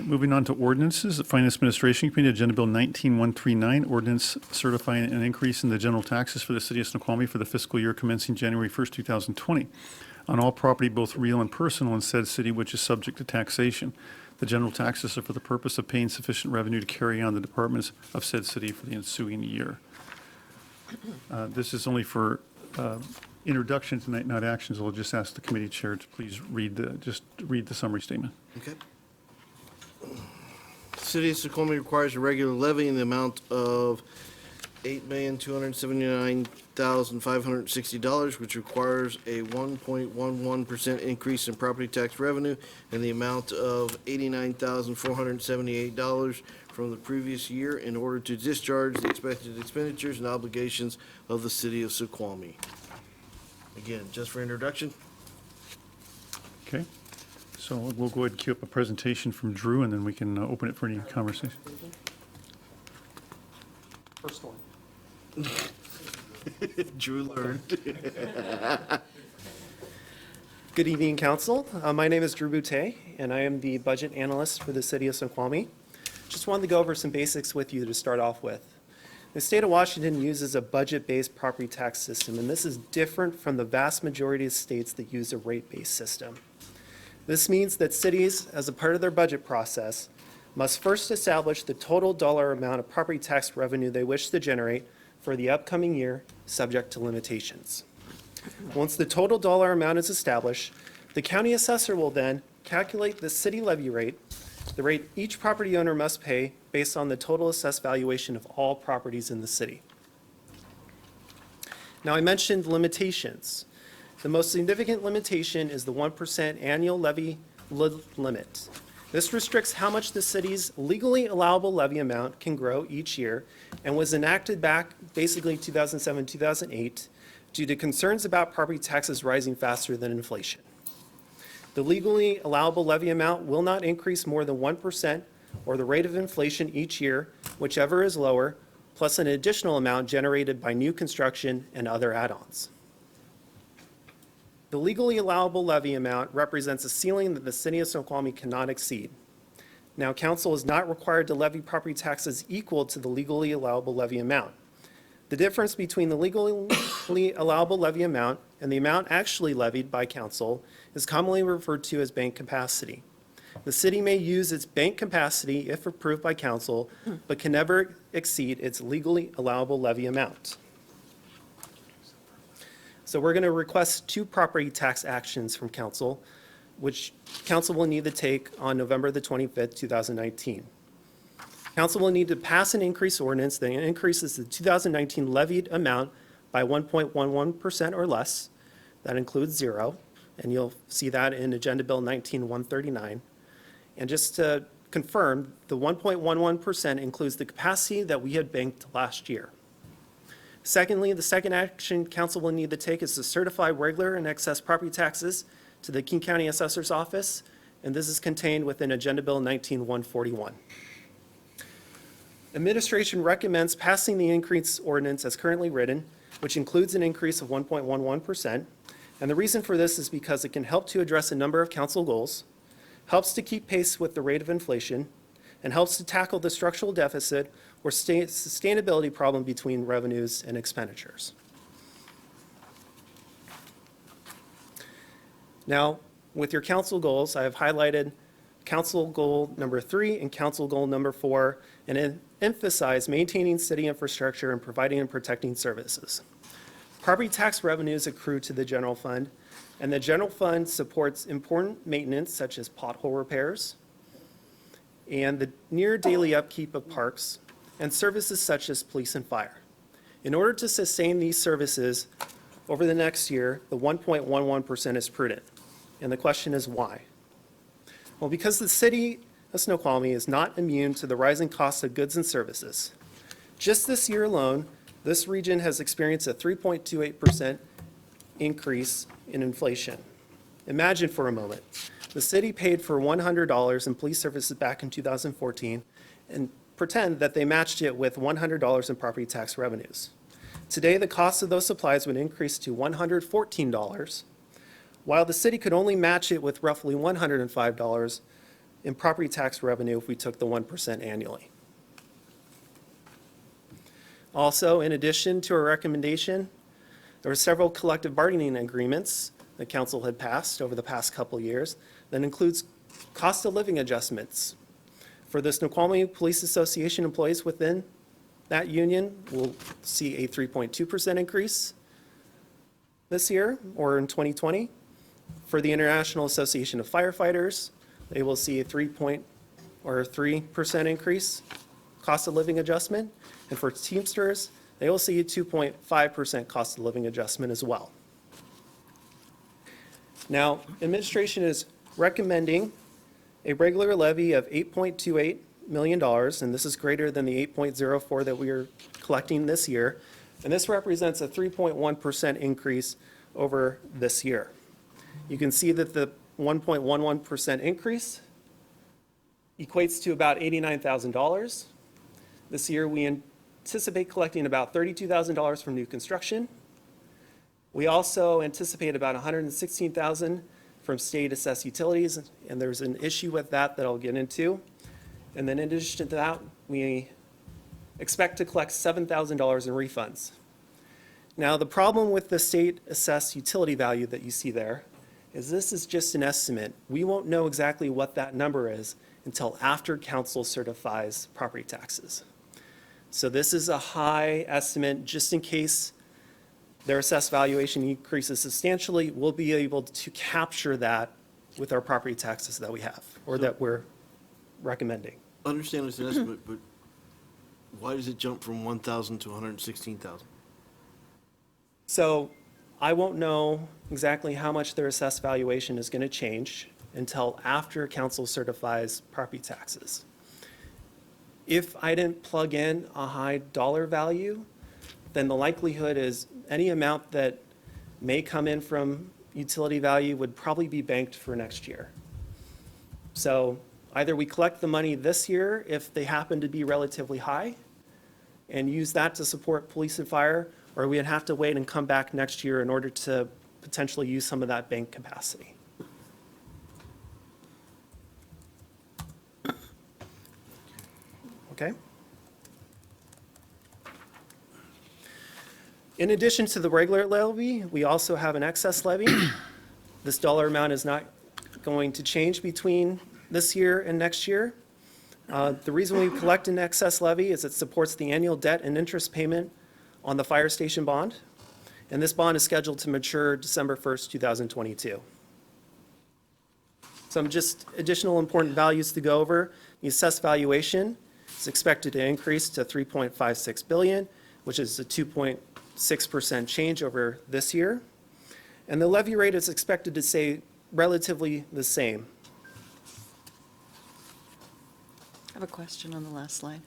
right, moving on to ordinances. The Finance Administration Committee, Agenda Bill 19139, ordinance certifying an increase in the general taxes for the city of Snoqualmie for the fiscal year commencing January 1st, 2020, on all property, both real and personal, in said city which is subject to taxation. The general taxes are for the purpose of paying sufficient revenue to carry on the departments of said city for the ensuing year. This is only for introduction tonight, not actions. I'll just ask the committee chair to please read the summary statement. Okay. City of Snoqualmie requires a regular levy in the amount of $8,279,560, which requires a 1.11% increase in property tax revenue in the amount of $89,478 from the previous year in order to discharge the expected expenditures and obligations of the city of Snoqualmie. Again, just for introduction. Okay, so we'll go ahead and queue up a presentation from Drew, and then we can open it for any conversation. First one. Drew learned. Good evening, Council. My name is Drew Bouta, and I am the budget analyst for the city of Snoqualmie. Just wanted to go over some basics with you to start off with. The state of Washington uses a budget-based property tax system, and this is different from the vast majority of states that use a rate-based system. This means that cities, as a part of their budget process, must first establish the total dollar amount of property tax revenue they wish to generate for the upcoming year, subject to limitations. Once the total dollar amount is established, the county assessor will then calculate the city levy rate, the rate each property owner must pay based on the total assessed valuation of all properties in the city. Now, I mentioned limitations. The most significant limitation is the 1% annual levy limit. This restricts how much the city's legally allowable levy amount can grow each year and was enacted back basically 2007, 2008 due to concerns about property taxes rising faster than inflation. The legally allowable levy amount will not increase more than 1% or the rate of inflation each year, whichever is lower, plus an additional amount generated by new construction and other add-ons. The legally allowable levy amount represents a ceiling that the city of Snoqualmie cannot exceed. Now, council is not required to levy property taxes equal to the legally allowable levy amount. The difference between the legally allowable levy amount and the amount actually levied by council is commonly referred to as bank capacity. The city may use its bank capacity if approved by council, but can never exceed its legally allowable levy amount. So we're going to request two property tax actions from council, which council will need to take on November the 25th, 2019. Council will need to pass an increase ordinance that increases the 2019 levied amount by 1.11% or less. That includes zero, and you'll see that in Agenda Bill 19139. And just to confirm, the 1.11% includes the capacity that we had banked last year. Secondly, the second action council will need to take is to certify regular and excess property taxes to the King County Assessor's Office, and this is contained within Agenda Bill 19141. Administration recommends passing the increase ordinance as currently written, which includes an increase of 1.11%, and the reason for this is because it can help to address a number of council goals, helps to keep pace with the rate of inflation, and helps to tackle the structural deficit or sustainability problem between revenues and expenditures. Now, with your council goals, I have highlighted council goal number 3 and council goal number 4, and emphasize maintaining city infrastructure and providing and protecting services. Property tax revenues accrue to the general fund, and the general fund supports important maintenance such as pothole repairs and the near daily upkeep of parks and services such as police and fire. In order to sustain these services over the next year, the 1.11% is prudent. And the question is why? Well, because the city of Snoqualmie is not immune to the rising costs of goods and services. Just this year alone, this region has experienced a 3.28% increase in inflation. Imagine for a moment, the city paid for $100 in police services back in 2014 and pretend that they matched it with $100 in property tax revenues. Today, the cost of those supplies would increase to $114, while the city could only match it with roughly $105. in property tax revenue if we took the 1% annually. Also, in addition to our recommendation, there were several collective bargaining agreements the council had passed over the past couple of years that includes cost of living adjustments. For the Snoqualmie Police Association employees within that union, we'll see a 3.2% increase this year or in 2020. For the International Association of Firefighters, they will see a 3% increase cost of living adjustment. And for Teamsters, they will see a 2.5% cost of living adjustment as well. Now, administration is recommending a regular levy of $8.28 million, and this is greater than the 8.04 that we are collecting this year. And this represents a 3.1% increase over this year. You can see that the 1.11% increase equates to about $89,000. This year, we anticipate collecting about $32,000 from new construction. We also anticipate about $116,000 from state assessed utilities, and there's an issue with that I'll get into. And then in addition to that, we expect to collect $7,000 in refunds. Now, the problem with the state assessed utility value that you see there is this is just an estimate. We won't know exactly what that number is until after council certifies property taxes. So this is a high estimate. Just in case their assessed valuation increases substantially, we'll be able to capture that with our property taxes that we have, or that we're recommending. Understand it's an estimate, but why does it jump from 1,000 to 116,000? So I won't know exactly how much their assessed valuation is going to change until after council certifies property taxes. If I didn't plug in a high dollar value, then the likelihood is any amount that may come in from utility value would probably be banked for next year. So either we collect the money this year if they happen to be relatively high and use that to support police and fire, or we'd have to wait and come back next year in order to potentially use some of that bank capacity. Okay? In addition to the regular levy, we also have an excess levy. This dollar amount is not going to change between this year and next year. The reason we collect an excess levy is it supports the annual debt and interest payment on the fire station bond. And this bond is scheduled to mature December 1st, 2022. Some just additional important values to go over. The assessed valuation is expected to increase to $3.56 billion, which is a 2.6% change over this year. And the levy rate is expected to stay relatively the same. I have a question on the last slide.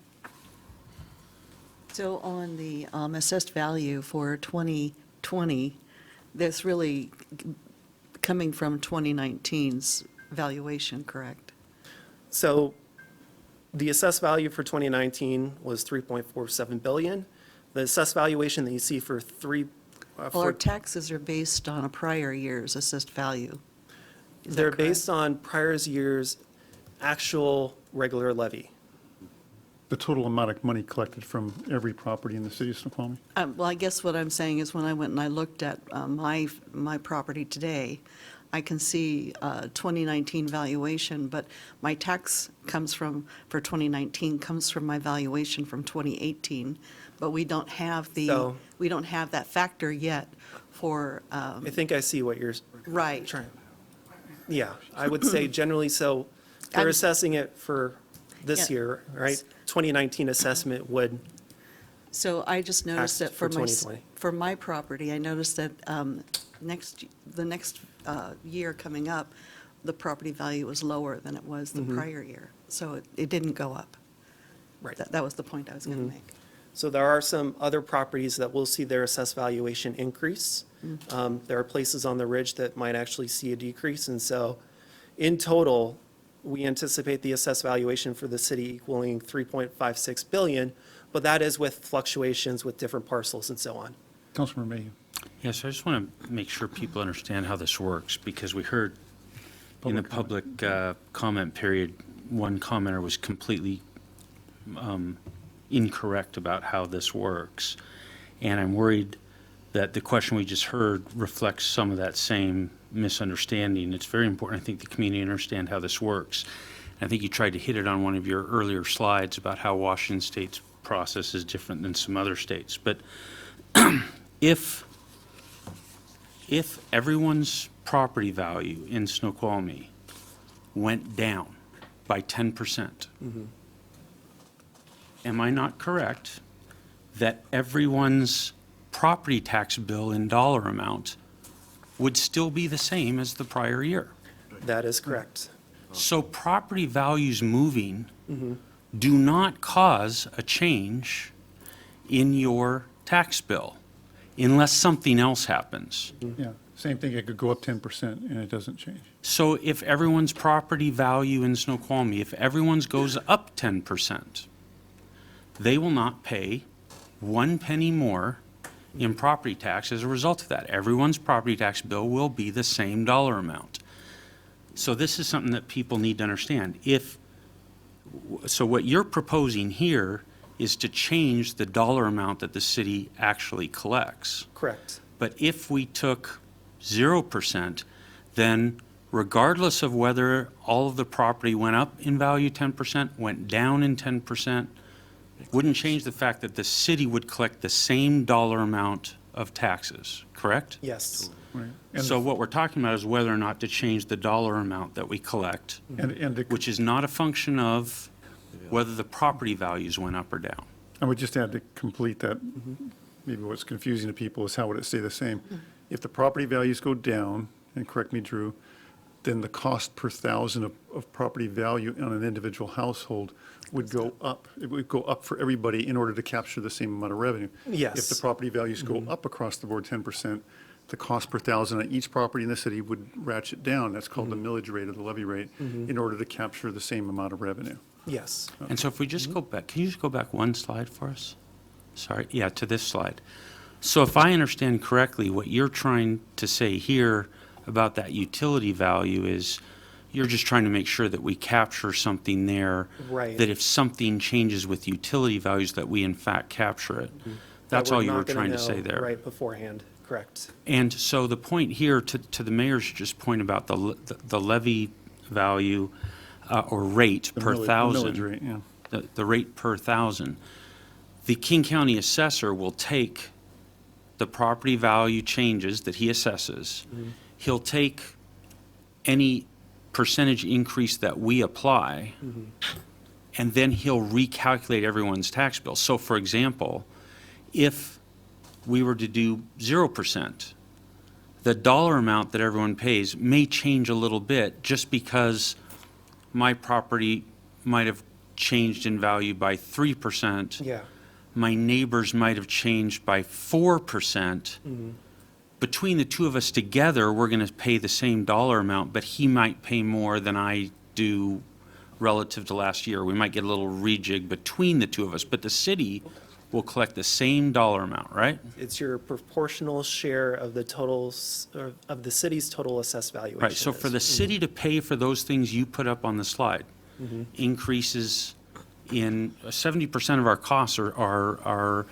So on the assessed value for 2020, that's really coming from 2019's valuation, correct? So the assessed value for 2019 was $3.47 billion. The assessed valuation that you see for Well, our taxes are based on a prior year's assessed value. Is that they're correct? based on prior year's actual regular levy. The total amount of money collected from every property in the city of Snoqualmie? Well, I guess what I'm saying is when I went and I looked at my property today, I can see 2019 valuation, but my tax comes for 2019 comes from my valuation from 2018, but we don't have that factor yet for. I think I see what you're Right. trying. Yeah, I would say generally, so they're I'm- assessing it for this Yeah. year, right? 2019 assessment would, So I just noticed that for for my, 2020. for my property, I noticed that the next year coming up, the property value was lower than it was the prior year. So it didn't go up. right. That was the point I was going to make. So there are some other properties that will see their assessed valuation increase. There are places on the ridge that might actually see a decrease. And so in total, we anticipate the assessed valuation for the city equaling $3.56 billion, but that is with fluctuations with different parcels and so on. Councilmember Mayhew. Yes, I just want to make sure people understand how this works, because we heard in the public comment period one commenter was completely incorrect about how this works. And I'm worried that the question we just heard reflects some of that same misunderstanding. It's very important, I think, the community understand how this works. I think you tried to hit it on one of your earlier slides about how Washington State's process is different than some other states. But if everyone's property value in Snoqualmie went down by 10%, am I not correct that everyone's property tax bill in dollar amount would still be the same as the prior year? That is correct. So property values moving do not cause a change in your tax bill unless something else happens. Yeah, same thing, it could go up 10% and it doesn't change. So if everyone's property value in Snoqualmie, if everyone's goes up 10%, they will not pay 1 penny more in property tax as a result of that. Everyone's property tax bill will be the same dollar amount. So this is something that people need to understand. So what you're proposing here is to change the dollar amount that the city actually collects. Correct. But if we took 0%, then regardless of whether all of the property went up in value 10%, went down in 10%, wouldn't change the fact that the city would collect the same dollar amount of taxes, correct? Yes. Right. And So what we're talking about is whether or not to change the dollar amount that we collect, the which is not a function of whether the property values went up or down. I would just add to complete that, maybe what's confusing to people is how would it stay the same? If the property values go down, and correct me, Drew, then the cost per thousand of property value on an individual household would go up. It would go up for everybody in order to capture the same amount of revenue. Yes. If the property values go up across the board 10%, the cost per thousand on each property in the city would ratchet down. That's called the millage rate or the levy rate, in order to capture the same amount of revenue. Yes. And so if we just go back, can you just go back one slide for us? Sorry, yeah, to this slide. So if I understand correctly, what you're trying to say here about that utility value is you're just trying to make sure that we capture something there. Right. That if something changes with utility values, that we in fact capture it. That's That all we're you were not gonna trying to know say there. right beforehand. Correct. And so the point here, to the mayor's just point about the levy value or rate The per millage- thousand. The millage rate, yeah. The rate per thousand, the King County assessor will take the property value changes that he assesses. He'll take any percentage increase that we apply, and then he'll recalculate everyone's tax bill. So for example, if we were to do 0%, the dollar amount that everyone pays may change a little bit just because my property might have changed in value by 3%. Yeah. My neighbors might have changed by 4%. Between the two of us together, we're going to pay the same dollar amount, but he might pay more than I do relative to last year. We might get a little rejig between the two of us, but the city will collect the same dollar amount, right? It's your proportional share of the totals, or of the city's total assessed valuation. Right, so for the city to pay for those things you put up on the slide, increases in 70% of our costs are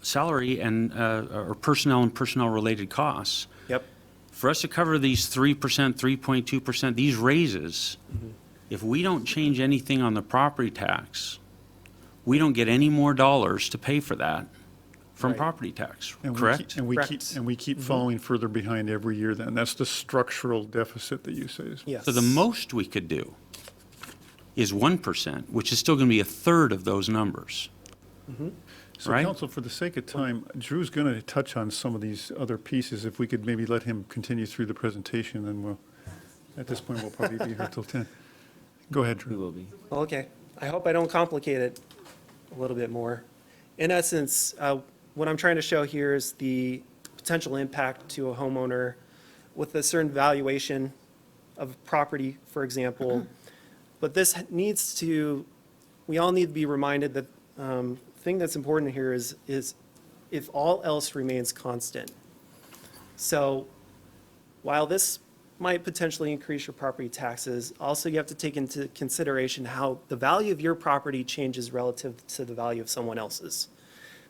salary and, or personnel and personnel-related costs. Yep. For us to cover these 3%, 3.2%, these raises, if we don't change anything on the property tax, we don't get any more dollars to pay for that from Right. property tax, And we correct? keep- And we keep, Correct. and we keep falling further behind every year then. That's the structural deficit that you say is. Yes. So the most we could do is 1%, which is still going to be a third of those numbers. So Right? counsel, for the sake of time, Drew's going to touch on some of these other pieces. If we could maybe let him continue through the presentation, then we'll, at this point, we'll probably be here till 10. Go ahead, Drew. We will be. Okay, I hope I don't complicate it a little bit more. In essence, what I'm trying to show here is the potential impact to a homeowner with a certain valuation of property, for example. But this needs to, we all need to be reminded that thing that's important here is if all else remains constant. So while this might potentially increase your property taxes. Also, you have to take into consideration how the value of your property changes relative to the value of someone else's.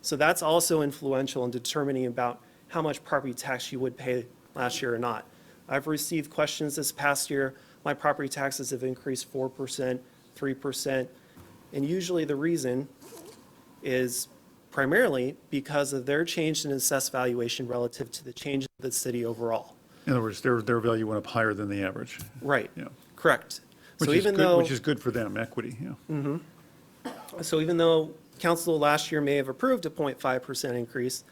So that's also influential in determining about how much property tax you would pay last year or not. I've received questions this past year, my property taxes have increased 4%, 3%, and usually the reason is primarily because of their change in assessed valuation relative to the change of the city overall. In other words, their value went up higher than the average. Right. Yeah. Correct. Which So is even good, though, which is good for them, equity, yeah. so even though council last year may have approved a 0.5% increase,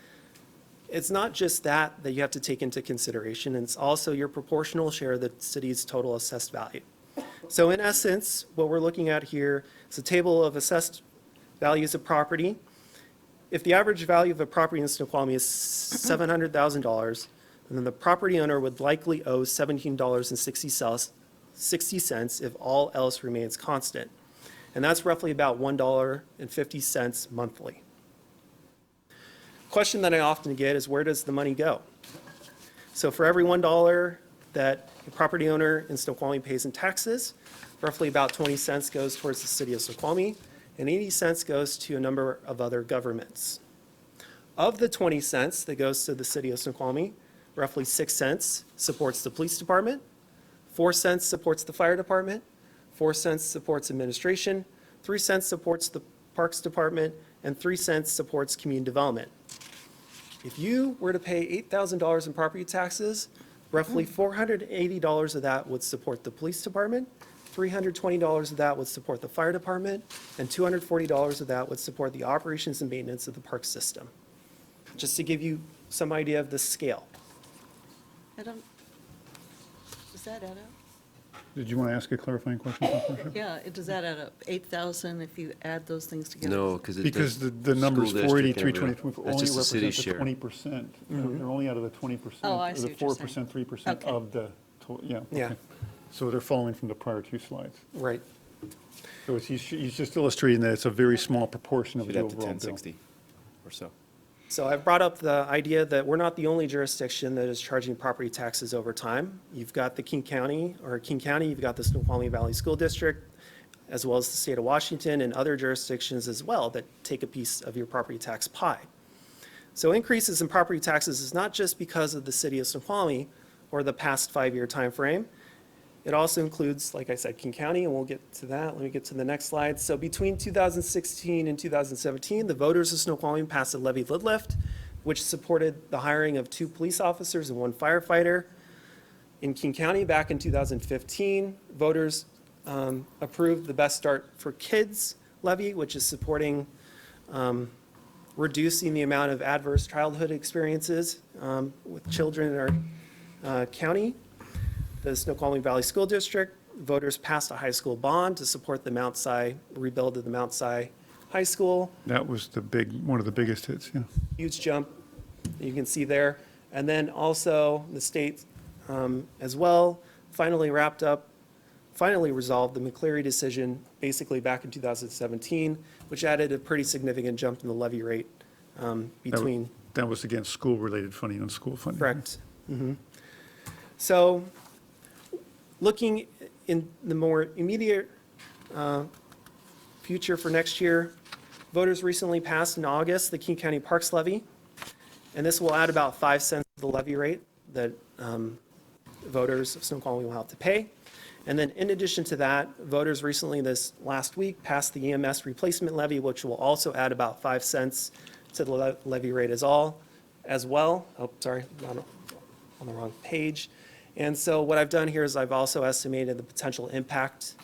it's not just that you have to take into consideration, it's also your proportional share of the city's total assessed value. So in essence, what we're looking at here is a table of assessed values of property. If the average value of a property in Snoqualmie is $700,000, then the property owner would likely owe $17.60 if all else remains constant. And that's roughly about $1.50 monthly. Question that I often get is, where does the money go? So for every $1 that a property owner in Snoqualmie pays in taxes, roughly about 20 cents goes towards the city of Snoqualmie, and 80 cents goes to a number of other governments. Of the 20 cents that goes to the city of Snoqualmie, roughly 6 cents supports the police department, 4 cents supports the fire department, 4 cents supports administration, 3 cents supports the parks department, and 3 cents supports community development. If you were to pay $8,000 in property taxes, roughly $480 of that would support the police department, $320 of that would support the fire department, and $240 of that would support the operations and maintenance of the park system. Just to give you some idea of the scale. I don't, does that add up? Did you want to ask a clarifying question, Councilor Shipp? Yeah, does that add up? 8,000 if you add those things together? No, because it Because does the numbers school 483, district and 20, everything. That's only just the represent city's the share. 20%. They're only out of the 20%. Oh, I or see the what you're saying. 4%, 3% Okay. of the, yeah. Yeah. okay. So they're following from the prior two slides. Right. So he's just illustrating that it's a very small proportion of Should the have to overall bill. 1060 or so. So I've brought up the idea that we're not the only jurisdiction that is charging property taxes over time. You've got the King County, you've got the Snoqualmie Valley School District, as well as the state of Washington and other jurisdictions as well that take a piece of your property tax pie. So increases in property taxes is not just because of the city of Snoqualmie or the past 5-year timeframe. It also includes, like I said, King County, and we'll get to that. Let me get to the next slide. So between 2016 and 2017, the voters of Snoqualmie passed a levy lid lift, which supported the hiring of 2 police officers and 1 firefighter. In King County, back in 2015, voters approved the Best Start for Kids levy, which is supporting reducing the amount of adverse childhood experiences with children in our county. The Snoqualmie Valley School District, voters passed a high school bond to support the Mount Si rebuild of the Mount Si High School. That was one of the biggest hits, yeah. Huge jump that you can see there. And then also the state as well finally resolved the McCleary decision basically back in 2017, which added a pretty significant jump in the levy rate between. That was against school-related funding and school funding. Correct. So looking in the more immediate future for next year, voters recently passed in August the King County Parks levy, and this will add about 5 cents to the levy rate that voters of Snoqualmie will have to pay. And then in addition to that, voters recently this last week passed the EMS replacement levy, which will also add about 5 cents to the levy rate as well. Oh, sorry, on the wrong page. And so what I've done here is I've also estimated the potential impact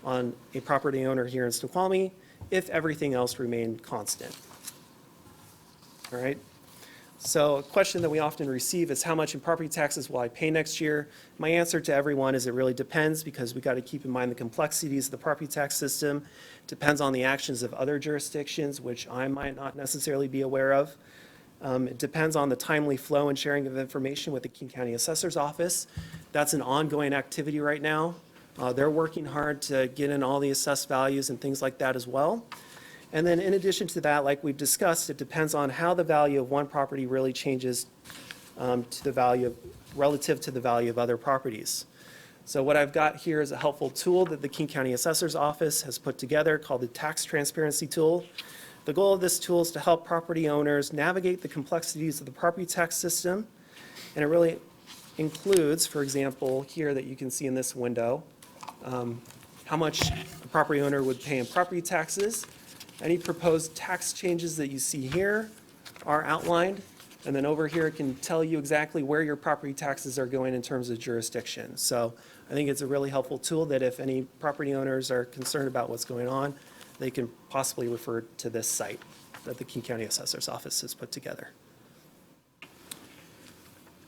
on a property owner here in Snoqualmie if everything else remained constant. All right? So a question that we often receive is how much in property taxes will I pay next year? My answer to everyone is it really depends, because we got to keep in mind the complexities of the property tax system. Depends on the actions of other jurisdictions, which I might not necessarily be aware of. It depends on the timely flow and sharing of information with the King County Assessor's Office. That's an ongoing activity right now. They're working hard to get in all the assessed values and things like that as well. And then in addition to that, like we've discussed, it depends on how the value of one property really changes to the value relative to the value of other properties. So what I've got here is a helpful tool that the King County Assessor's Office has put together called the Tax Transparency Tool. The goal of this tool is to help property owners navigate the complexities of the property tax system. And it really includes, for example, here that you can see in this window, how much a property owner would pay in property taxes. Any proposed tax changes that you see here are outlined. And then over here, it can tell you exactly where your property taxes are going in terms of jurisdiction. So I think it's a really helpful tool that if any property owners are concerned about what's going on, they can possibly refer to this site that the King County Assessor's Office has put together.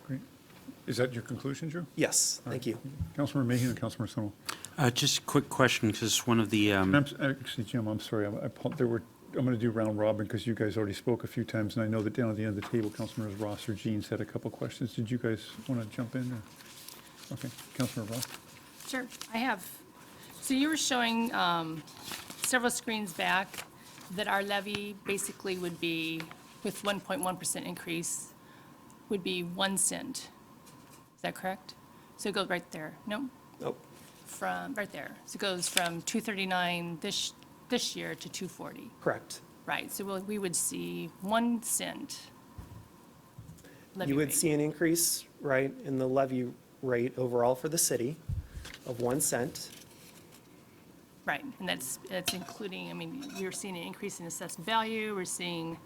Great. Is that your conclusion, Drew? Yes, thank you. Councilmember Mayhew and Councilmember Summerall. Just a quick question, because one of the, Actually, Jim, I'm sorry. I'm going to do round robin because you guys already spoke a few times, and I know that down at the end of the table, Councilmembers Ross or Jeans had a couple questions. Did you guys want to jump in? Or? Okay, Councilmember Ross. Sure, I have. So you were showing several screens back that our levy basically would be, with 1.1% increase, would be 1 cent. Is that correct? So it goes right there. No? Nope. From, right there. So it goes from 239 this year to 240. Correct. Right, so we would see 1 cent levy You would rate. see an increase, right, in the levy rate overall for the city of 1 cent. Right, and that's including, I mean, we're seeing an increase in assessed value, we're seeing,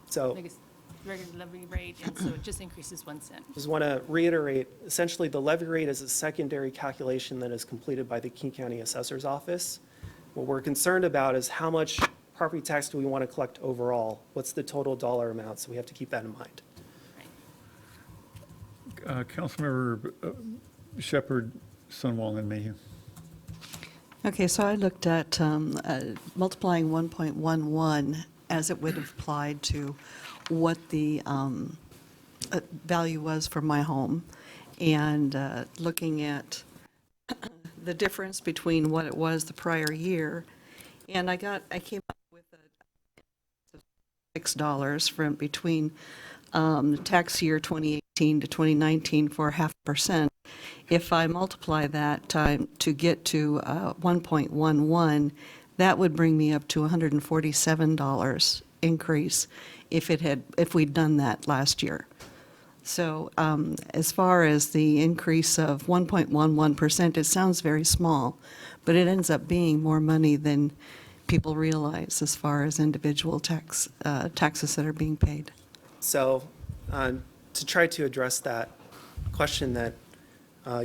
So like, a regular levy rate, and so it just increases 1 cent. just want to reiterate, essentially, the levy rate is a secondary calculation that is completed by the King County Assessor's Office. What we're concerned about is how much property tax do we want to collect overall? What's the total dollar amount? So we have to keep that in mind. Councilmember Shepherd, Sunwall, and Mayhew. Okay, so I looked at multiplying 1.11 as it would have applied to what the value was for my home, and looking at the difference between what it was the prior year, and I came up with $6 from between the tax year 2018 to 2019 for 0.5%. If I multiply that time to get to 1.11, that would bring me up to $147 increase if we'd done that last year. So as far as the increase of 1.11%, it sounds very small, but it ends up being more money than people realize as far as individual taxes that are being paid. So to try to address that question that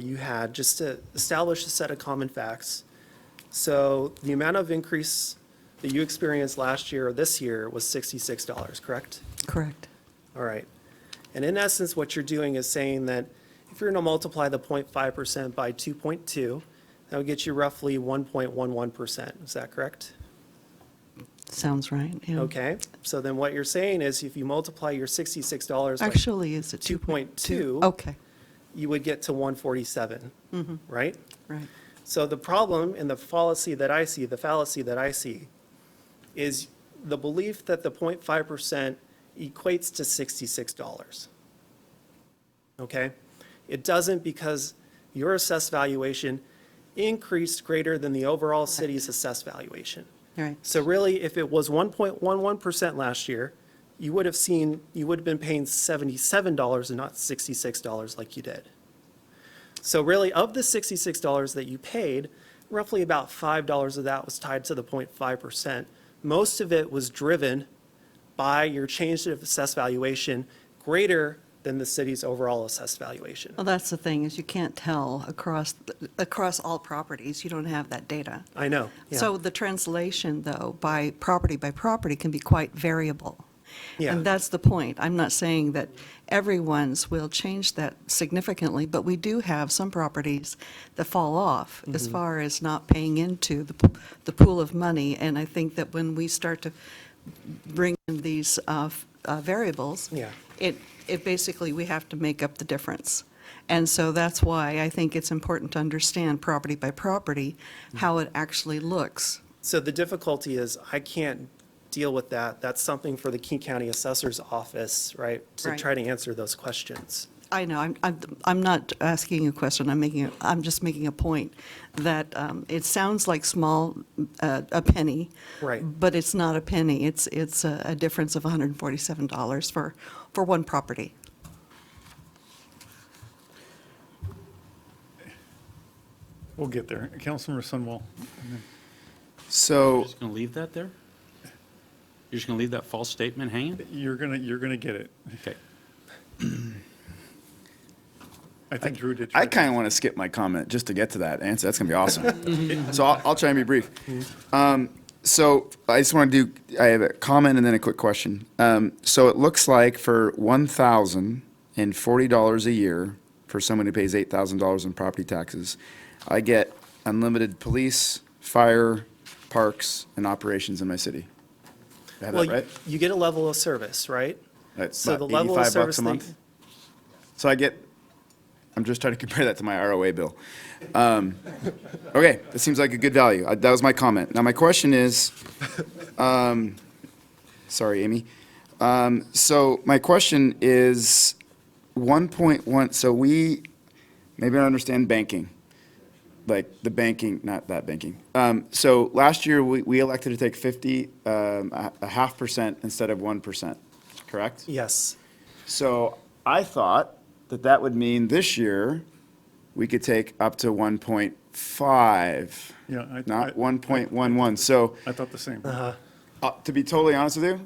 you had, just to establish a set of common facts. So the amount of increase that you experienced last year or this year was $66, correct? Correct. All right. And in essence, what you're doing is saying that if you're going to multiply the 0.5% by 2.2, that would get you roughly 1.11%. Is that correct? Sounds right, yeah. Okay. So then what you're saying is if you multiply your $66 by Actually, is it 2.2? Okay, you would get to 147, right? right. So the problem and the fallacy that I see, is the belief that the 0.5% equates to $66. Okay? It doesn't, because your assessed valuation increased greater than the overall city's assessed valuation. All right. So really, if it was 1.11% last year, you would have been paying $77 and not $66 like you did. So really, of the $66 that you paid, roughly about $5 of that was tied to the 0.5%. Most of it was driven by your change of assessed valuation greater than the city's overall assessed valuation. Well, that's the thing, is you can't tell across all properties. You don't have that data. I know, yeah. So the translation, though, by property can be quite variable. Yeah. And that's the point. I'm not saying that everyone's will change that significantly, but we do have some properties that fall off as Mm-hmm. far as not paying into the pool of money. And I think that when we start to bring in these variables, Yeah. it basically, we have to make up the difference. And so that's why I think it's important to understand property by property, how it actually looks. So the difficulty is I can't deal with that. That's something for the King County Assessor's Office, right? To Right. try to answer those questions. I know, I'm not asking a question, I'm just making a point that it sounds like small, a penny. Right. But it's not a penny, it's a difference of $147 for one property. We'll get there. Councilmember Sunwall. So, Just going to leave that there? You're just going to leave that false statement hanging? You're gonna get it. Okay. I think Drew did. I kind of want to skip my comment just to get to that answer. That's going to be awesome. So I'll try and be brief. So I just want to I have a comment and then a quick question. So it looks like for $1,040 a year for someone who pays $8,000 in property taxes, I get unlimited police, fire, parks, and operations in my city. I have Well, that right? you get a level of service, right? That's So about the level of $85 service a that month. So I'm just trying to compare that to my ROA bill. Okay, that seems like a good value. That was my comment. Now, my question is, sorry, Amy. So my question is 1.1, so maybe I don't understand banking, like the banking, not that banking. So last year, we elected to take 0.5% instead of 1%, correct? Yes. So I thought that would mean this year, we could take up to 1.5, Yeah, not 1.11. So I thought the same. to be totally honest with you,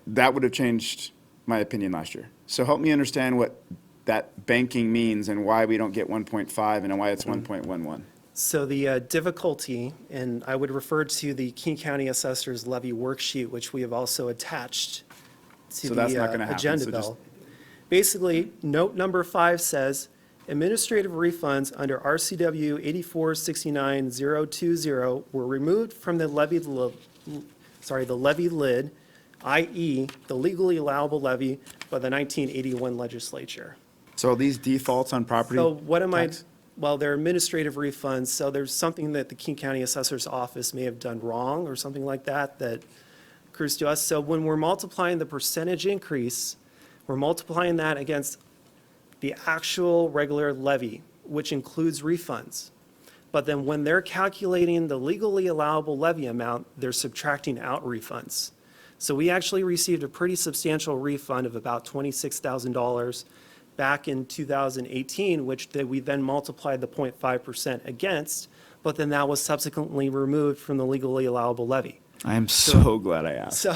that would have changed my opinion last year. So help me understand what that banking means and why we don't get 1.5 and why it's 1.11. So the difficulty, and I would refer to the King County Assessor's Levy worksheet, which we have also attached to So that's not the gonna happen, agenda so just- bill. Basically, note number 5 says, administrative refunds under RCW 8469020 were removed from the levy lid, i.e. the legally allowable levy by the 1981 legislature. So these defaults on property So what am I, tax? well, they're administrative refunds, so there's something that the King County Assessor's Office may have done wrong or something like that that accrues to us. So when we're multiplying the percentage increase, we're multiplying that against the actual regular levy, which includes refunds. But then when they're calculating the legally allowable levy amount, they're subtracting out refunds. So we actually received a pretty substantial refund of about $26,000 back in 2018, which we then multiplied the 0.5% against, but then that was subsequently removed from the legally allowable levy. I am so glad I asked. So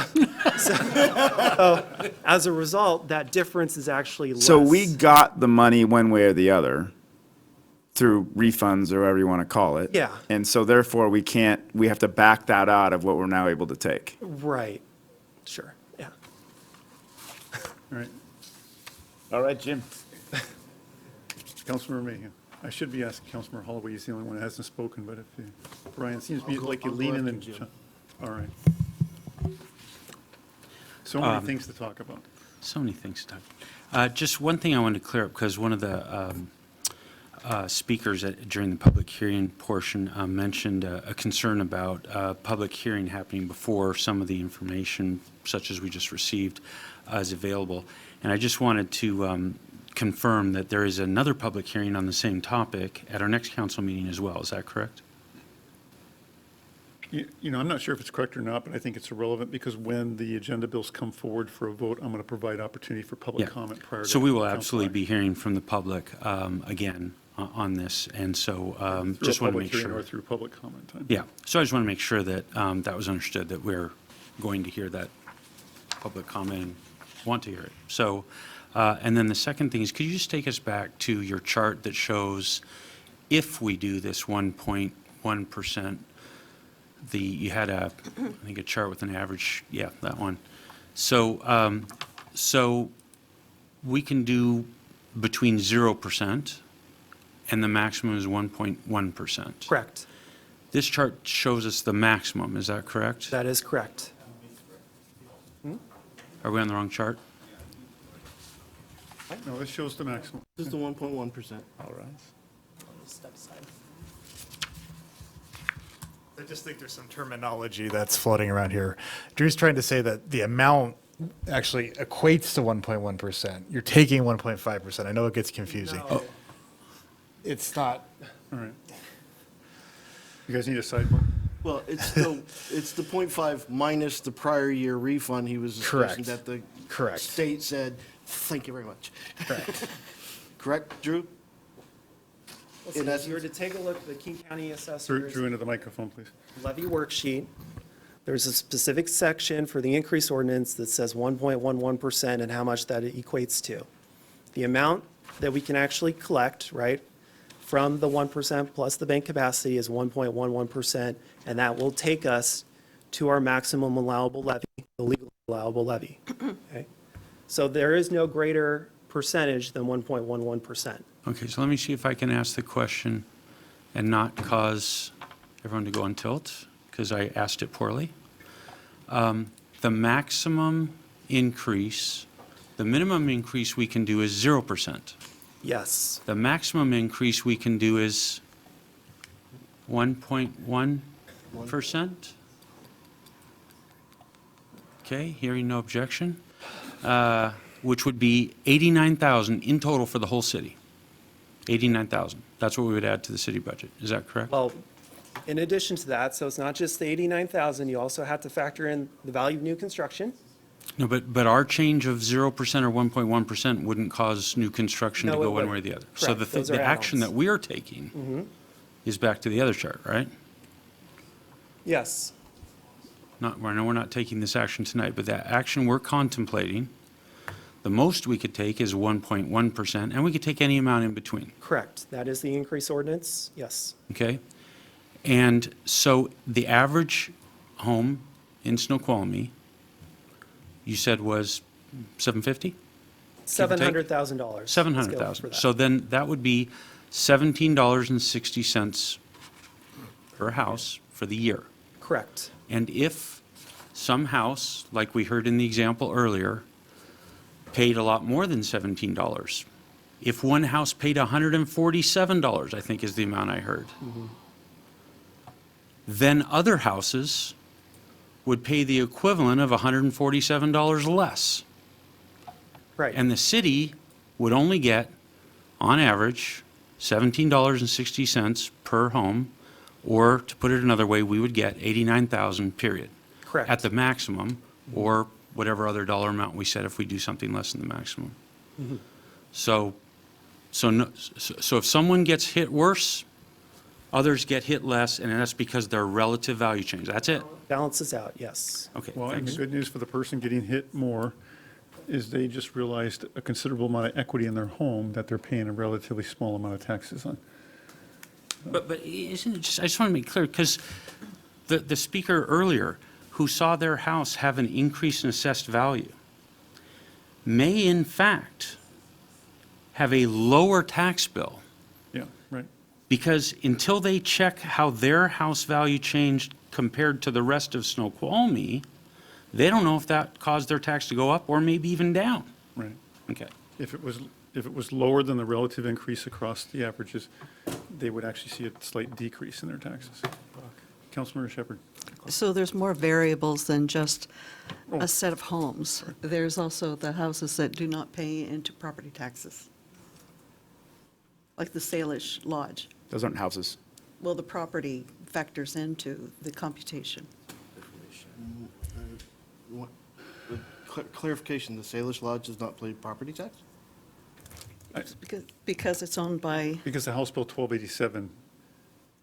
as a result, that difference is actually less. So we got the money one way or the other through refunds or whatever you want to call it. Yeah. And so therefore we have to back that out of what we're now able to take. Right, sure, yeah. All right. All right, Jim. Councilmember Mayhew. I should be asking Councilmember Holloway, he's the only one that hasn't spoken, but Brian, seems to be like you I'll go leaning after and. Jim. All right. So many things to talk about. So many things, Doug. Just one thing I wanted to clear up, because one of the speakers during the public hearing portion mentioned a concern about public hearing happening before some of the information, such as we just received, is available. And I just wanted to confirm that there is another public hearing on the same topic at our next council meeting as well. Is that correct? I'm not sure if it's correct or not, but I think it's irrelevant because when the agenda bills come forward for a vote, I'm going to provide opportunity for public Yeah. comment prior to. So we will council absolutely action. be hearing from the public again on this. And so Through just a want to public make hearing sure. or through public comment time. Yeah, so I just want to make sure that that was understood, that we're going to hear that public comment and want to hear it. So, and then the second thing is, could you just take us back to your chart that shows if we do this 1.1%, you had I think a chart with an average, yeah, that one. So, so we can do between 0% and the maximum is 1.1%. Correct, This chart shows us the maximum, is that correct? that is correct. Are we on the wrong chart? No, this shows the maximum. This is the 1.1%. All right. I just think there's some terminology that's floating around here. Drew's trying to say that the amount actually equates to 1.1%. You're taking 1.5%. I know it gets confusing. No. It's not, All right. You guys need a sidebar? Well, it's the 0.5 minus the prior year refund he was discussing Correct. that the Correct. state said, thank you very much. correct. Correct, Drew? So In if you were essence- to take a look at the King County Drew, Assessor's Drew into the microphone, please. levy worksheet, there's a specific section for the increase ordinance that says 1.11% and how much that equates to. The amount that we can actually collect, right, from the 1% plus the bank capacity is 1.11%, and that will take us to our maximum allowable levy, the legal allowable levy. Okay? So there is no greater percentage than 1.11%. Okay, so let me see if I can ask the question and not cause everyone to go on tilt, because I asked it poorly. The maximum increase, the minimum increase we can do is 0%. Yes, The maximum increase we can do is 1.1%? Okay, hearing no objection, which would be 89,000 in total for the whole city. 89,000. That's what we would add to the city budget. Is that correct? well, in addition to that, so it's not just the 89,000, you also have to factor in the value of new construction. No, but our change of 0% or 1.1% wouldn't cause new construction to No, it go one way or wouldn't. the other. So Correct. Those are the action add-ons. that we're taking is back to the other chart, right? Yes, Not, I know we're not taking this action tonight, but that action we're contemplating, the most we could take is 1.1%, and we could take any amount in between, correct. That is the increase ordinance, yes. okay? And so the average home in Snoqualmie, you said was 750? $700,000. Let's go for 700,000. that. So then that would be $17.60 per house for the year. Correct. And if some house, like we heard in the example earlier, paid a lot more than $17, if one house paid $147, I think is the amount I heard, then other houses would pay the equivalent of $147 less. Right. And the city would only get, on average, $17.60 per home, or to put it another way, we would get 89,000, period. Correct. At the maximum, or whatever other dollar amount we set if we do something less than the maximum. So if someone gets hit worse, others get hit less, and that's because their relative value change. That's it? Balances out, yes. Okay, Well, and the thanks. good news for the person getting hit more is they just realized a considerable amount of equity in their home that they're paying a relatively small amount of taxes on. But isn't it just, I just want to make clear, because the speaker earlier, who saw their house have an increase in assessed value, may in fact have a lower tax bill, Yeah, right. because until they check how their house value changed compared to the rest of Snoqualmie, they don't know if that caused their tax to go up or maybe even down. Right. Okay. If it was lower than the relative increase across the averages, they would actually see a slight decrease in their taxes. Councilmember Shepherd. So there's more variables than just Oh. a set of homes. There's also the houses that do not pay into property taxes, like the Salish Lodge. Those aren't houses. Well, the property factors into the computation. Clarification, the Salish Lodge does not pay property tax? Because it's owned by, Because the House Bill 1287,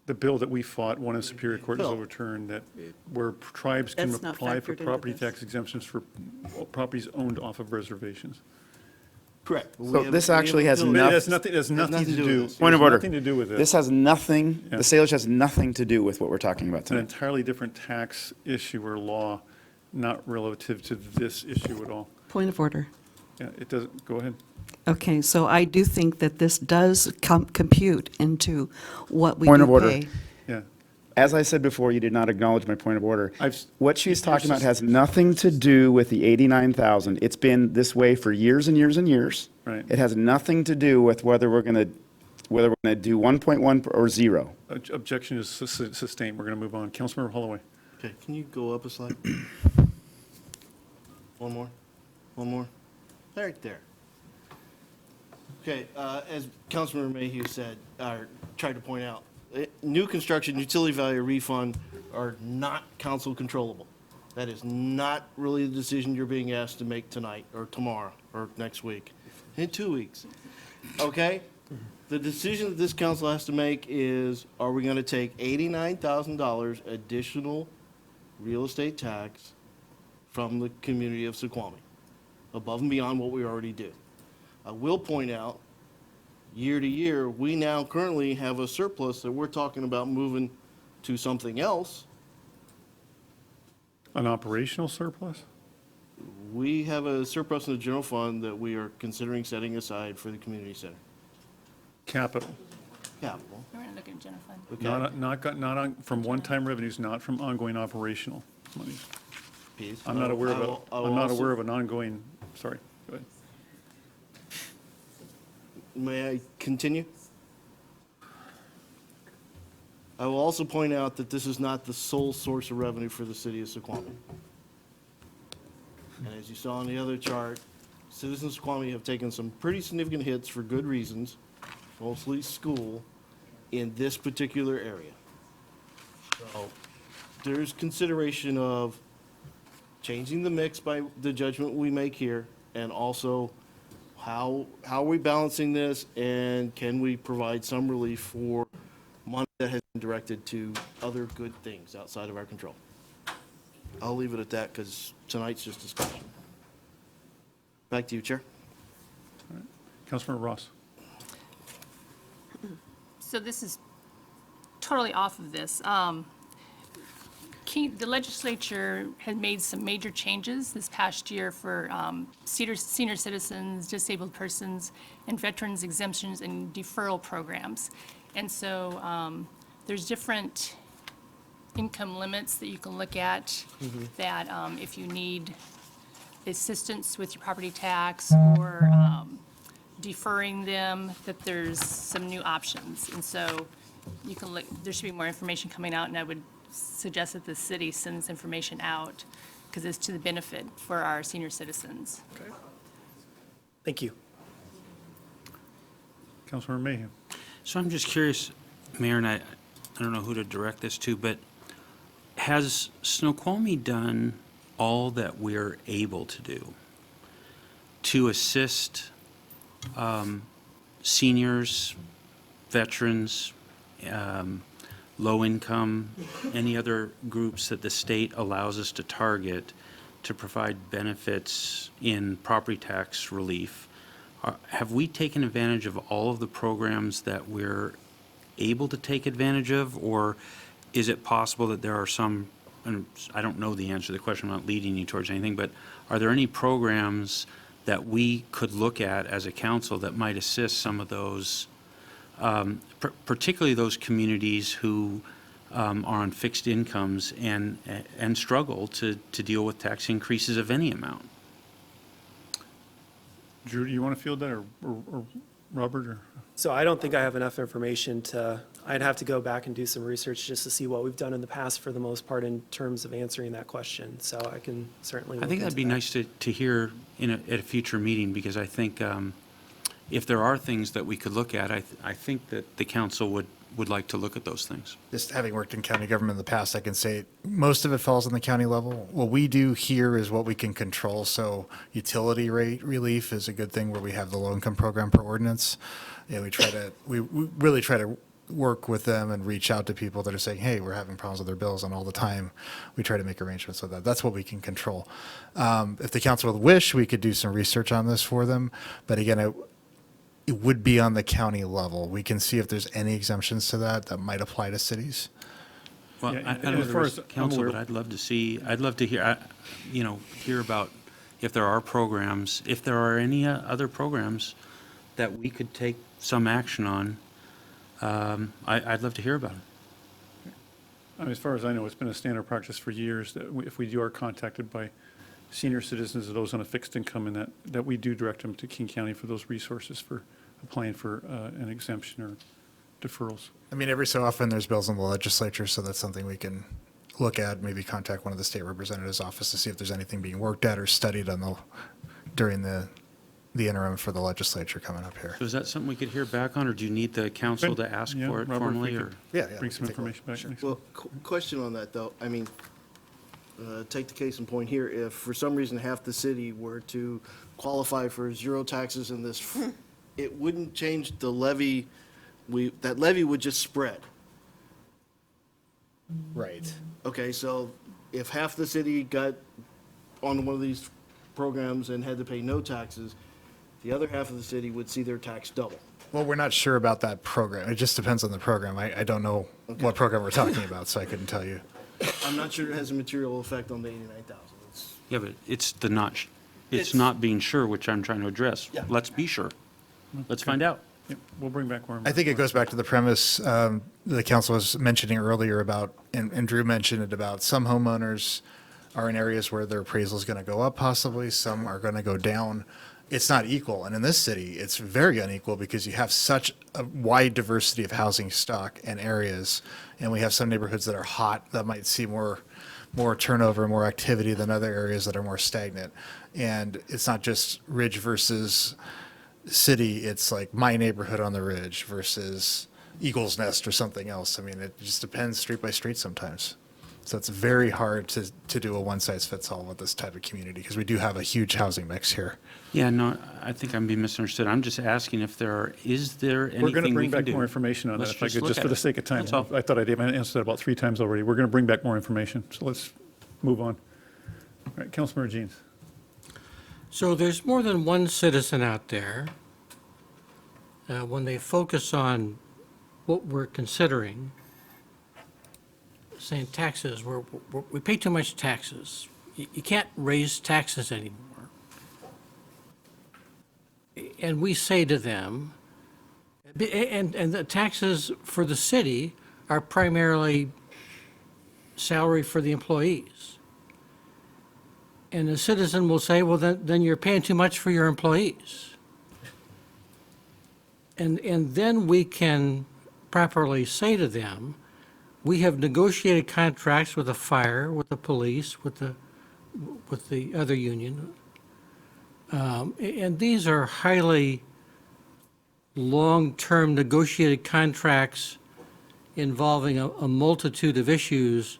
the bill that we fought, won in Superior Court, is Bill. overturned, that where tribes can That's not apply for factored into property this. tax exemptions for properties owned off of reservations. Correct. So this actually has But nothing- it has nothing to do. this. Point of it has order. Nothing to do with This it. has nothing, Yeah. the Salish has nothing to do with what we're talking about It's an tonight. entirely different tax issue or law, not relative to this issue at all. point of order. Yeah, it doesn't, go ahead. Okay, so I do think that this does compute into what we Point do of order. pay. Yeah. As I said before, you did not acknowledge my point of order. I've s- What she's You're talking about just- has nothing to do with the 89,000. It's been this way for years and years and years. Right. It has nothing to do with whether we're going to do 1.1 or 0. Objection is sustained. We're going to move on. Councilmember Holloway. Okay, can you go up a slide? One more? One more? Right there. Okay, as Councilmember Mayhew said, or tried to point out, new construction utility value refund are not council controllable. That is not really the decision you're being asked to make tonight, or tomorrow, or next week, in 2 weeks. Okay? The decision that this council has to make is, are we gonna take $89,000 additional real estate tax from the community of Snoqualmie, above and beyond what we already do? I will point out, year to year, we now currently have a surplus that we're talking about moving to something else. An operational surplus? We have a surplus in the general fund that we are considering setting aside for the community center Capital. capital. We're gonna look at general fund. Okay, Not on, from one-time revenues, not from ongoing operational money. piece. I'm not aware I will also- of an ongoing, sorry, go ahead. May I continue? I will also point out that this is not the sole source of revenue for the city of Snoqualmie. And as you saw on the other chart, citizens of Snoqualmie have taken some pretty significant hits for good reasons, mostly school, in this particular area. So there's consideration of changing the mix by the judgment we make here, and also how are we balancing this, and can we provide some relief for money that has been directed to other good things outside of our control? I'll leave it at that, because tonight's just discussion. Back to you, Chair. Councilmember Ross. So this is totally off of this. The legislature had made some major changes this past year for senior citizens, disabled persons, and veterans exemptions and deferral programs. And so there's different income limits that you can look at that if you need assistance with your property tax or deferring them, that there's some new options. And so you can look, there should be more information coming out, and I would suggest that the city sends information out because it's to the benefit for our senior citizens. Thank you. Councilmember Mayhew. So I'm just curious, Mayor, and I don't know who to direct this to, but has Snoqualmie done all that we're able to do to assist seniors, veterans, low income, any other groups that the state allows us to target to provide benefits in property tax relief? Have we taken advantage of all of the programs that we're able to take advantage of, or is it possible that there are some, and I don't know the answer to the question, I'm not leading you towards anything, but are there any programs that we could look at as a council that might assist some of those, particularly those communities who are on fixed incomes and struggle to deal with tax increases of any amount? Drew, do you want to field that, or Robert, or? So I don't think I have enough information I'd have to go back and do some research just to see what we've done in the past for the most part in terms of answering that question. So I can certainly I look think that'd into be that. nice to hear at a future meeting, because I think if there are things that we could look at, I think that the council would like to look at those things. Just having worked in county government in the past, I can say most of it falls on the county level. What we do here is what we can control. So utility rate relief is a good thing where we have the low income program per ordinance. Yeah, we really try to work with them and reach out to people that are saying, hey, we're having problems with their bills, and all the time we try to make arrangements with that. That's what we can control. If the council would wish, we could do some research on this for them. But again, it would be on the county level. We can see if there's any exemptions to that might apply to cities. Well, Yeah, I and don't know as the far rest as of the council, I'm but I'd love to hear, hear about if there are programs, if there are any other programs that we could take some action on. I'd love to hear about it. I mean, as far as I know, it's been a standard practice for years that if we are contacted by senior citizens or those on a fixed income, and that we do direct them to King County for those resources for applying for an exemption or deferrals. I mean, every so often there's bills in the legislature, so that's something we can look at, maybe contact one of the state representatives' office to see if there's anything being worked at or studied on the during the interim for the legislature coming up here. So is that something we could hear back on, or do you need the council to ask Yeah, for it Robert, if we formally, could or? Yeah, Bring some information back. next Well, question on that, though. I mean, take the case in point here. If for some reason half the city were to qualify for zero taxes in this, it wouldn't change the levy. That levy would just spread. Right. Okay, so if half the city got on one of these programs and had to pay no taxes, the other half of the city would see their tax double. Well, we're not sure about that program. It just depends on the program. I don't know what program we're talking about, so I couldn't tell you. I'm not sure it has a material effect on the 89,000. Yeah, but it's the not, it's It's- not being sure, which I'm trying to address. Yeah. Let's be sure. Let's find out. Yep, we'll bring back more. I think it goes back to the premise the council was mentioning earlier about, and Drew mentioned it, about some homeowners are in areas where their appraisal is going to go up possibly, some are going to go down. It's not equal. And in this city, it's very unequal because you have such a wide diversity of housing stock and areas. And we have some neighborhoods that are hot that might see more turnover, more activity than other areas that are more stagnant. And it's not just Ridge versus city, it's like my neighborhood on the Ridge versus Eagle's Nest or something else. I mean, it just depends street by street sometimes. So it's very hard to do a one-size-fits-all with this type of community because we do have a huge housing mix here. Yeah, no, I think I'm being misunderstood. I'm just asking if is there We're going to anything we bring can back do? more information on that, Let's if I could, look just at for the it. sake of time. That's all. I thought I answered that about 3 times already. We're going to bring back more information, so let's move on. All right, Councilmember Jeans. So there's more than one citizen out there, when they focus on what we're considering, saying taxes, we pay too much taxes. You can't raise taxes anymore. And we say to them, and the taxes for the city are primarily salary for the employees. And the citizen will say, well, then you're paying too much for your employees. And then we can properly say to them, we have negotiated contracts with the fire, with the police, with the other union. And these are highly long-term negotiated contracts involving a multitude of issues.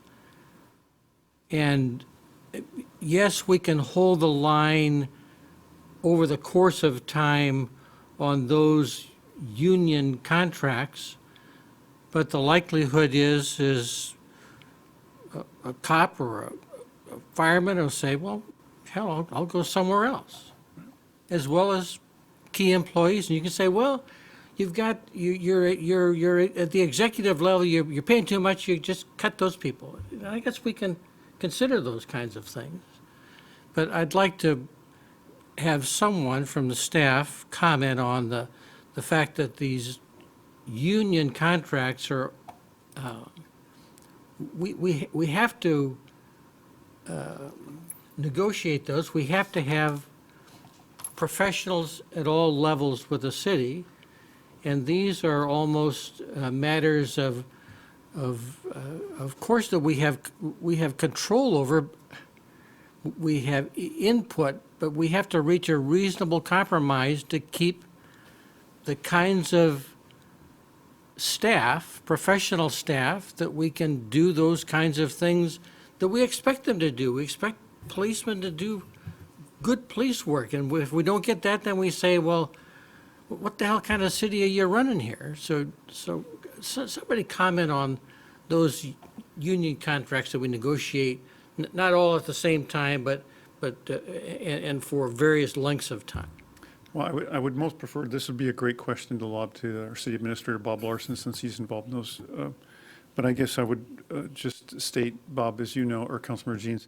And yes, we can hold the line over the course of time on those union contracts, but the likelihood is a cop or a fireman will say, well, hell, I'll go somewhere else, as well as key employees. And you can say, well, you've got, you're at the executive level, you're paying too much, you just cut those people. And I guess we can consider those kinds of things. But I'd like to have someone from the staff comment on the fact that these union contracts are, we have to negotiate those. We have to have professionals at all levels with the city, and these are almost matters of course, that we have control over. We have input, but we have to reach a reasonable compromise to keep the kinds of staff, professional staff, that we can do those kinds of things that we expect them to do. We expect policemen to do good police work, and if we don't get that, then we say, well, what the hell kind of city are you running here? So somebody comment on those union contracts that we negotiate, not all at the same time, but and for various lengths of time. Well, I would most prefer, this would be a great question to lob to our city administrator, Bob Larson, since he's involved in those. But I guess I would just state, Bob, as you know, or Councilmember Jeans,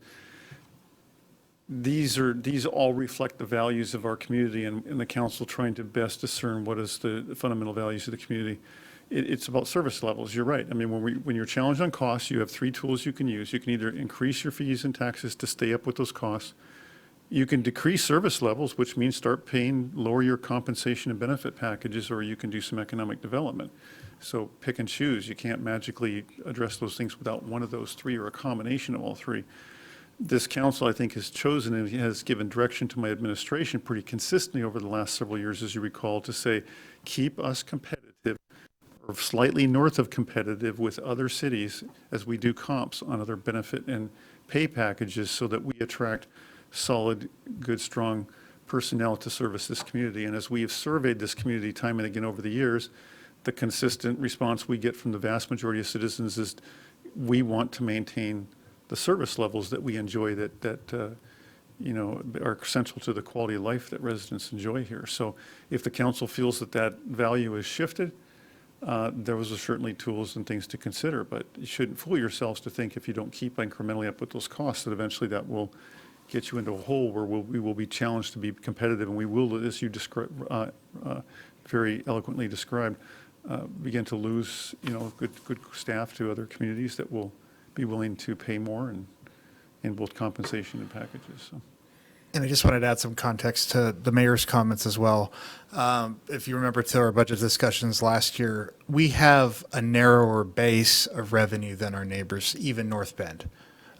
these all reflect the values of our community, and the council trying to best discern what is the fundamental values of the community. It's about service levels. You're right. I mean, when you're challenged on costs, you have 3 tools you can use. You can either increase your fees and taxes to stay up with those costs. You can decrease service levels, which means lower your compensation and benefit packages, or you can do some economic development. So pick and choose. You can't magically address those things without one of those 3 or a combination of all 3. this council, I think, has chosen and has given direction to my administration pretty consistently over the last several years, as you recall, to say, keep us competitive or slightly north of competitive with other cities as we do comps on other benefit and pay packages so that we attract solid, good, strong personnel to service this community. And as we have surveyed this community time and again over the years, the consistent response we get from the vast majority of citizens is we want to maintain the service levels that we enjoy that you know, are essential to the quality of life that residents enjoy here. So if the council feels that that value is shifted, those are certainly tools and things to consider, but you shouldn't fool yourselves to think if you don't keep incrementally up with those costs, that eventually that will get you into a hole where we will be challenged to be competitive, and we will, as you very eloquently described, begin to lose, you know, good staff to other communities that will be willing to pay more in both compensation and packages. So. And I just wanted to add some context to the mayor's comments as well. If you remember to our budget discussions last year, we have a narrower base of revenue than our neighbors, even North Bend,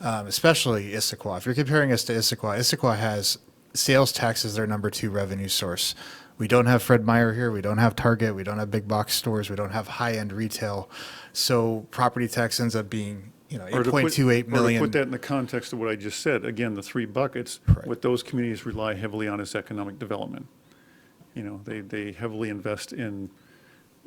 especially Issaquah. If you're comparing us to Issaquah, Issaquah has sales tax as their number 2 revenue source. We don't have Fred Meyer here. We don't have Target. We don't have big box stores. We don't have high-end retail. So property tax ends up being, you know, Or to put- $8.28 million. Or to put that in the context of what I just said, again, the 3 buckets, Right. what those communities rely heavily on is economic development. You know, they heavily invest in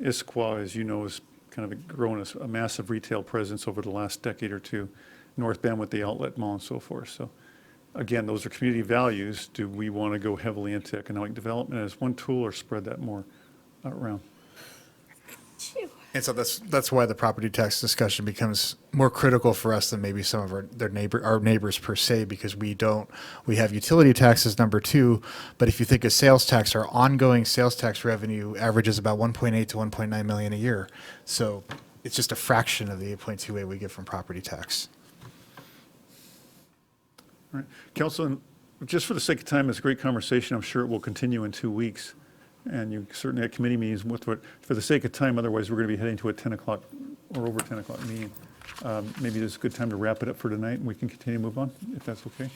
Issaquah, as you know, has kind of grown a massive retail presence over the last decade or two. North Bend with the outlet mall and so forth. So again, those are community values. Do we want to go heavily into economic development as one tool or spread that more around? And so that's why the property tax discussion becomes more critical for us than maybe some of our neighbors per se, because we have utility taxes number 2, but if you think of sales tax, our ongoing sales tax revenue averages about 1.8 to 1.9 million a year. So it's just a fraction of the 8.28 we get from property tax. All right. Council, and just for the sake of time, it's a great conversation. I'm sure it will continue in 2 weeks. And you certainly had committee meetings for the sake of time, otherwise we're going to be heading to a 10 o'clock or over 10 o'clock meeting. Maybe this is a good time to wrap it up for tonight and we can continue to move on, if that's okay.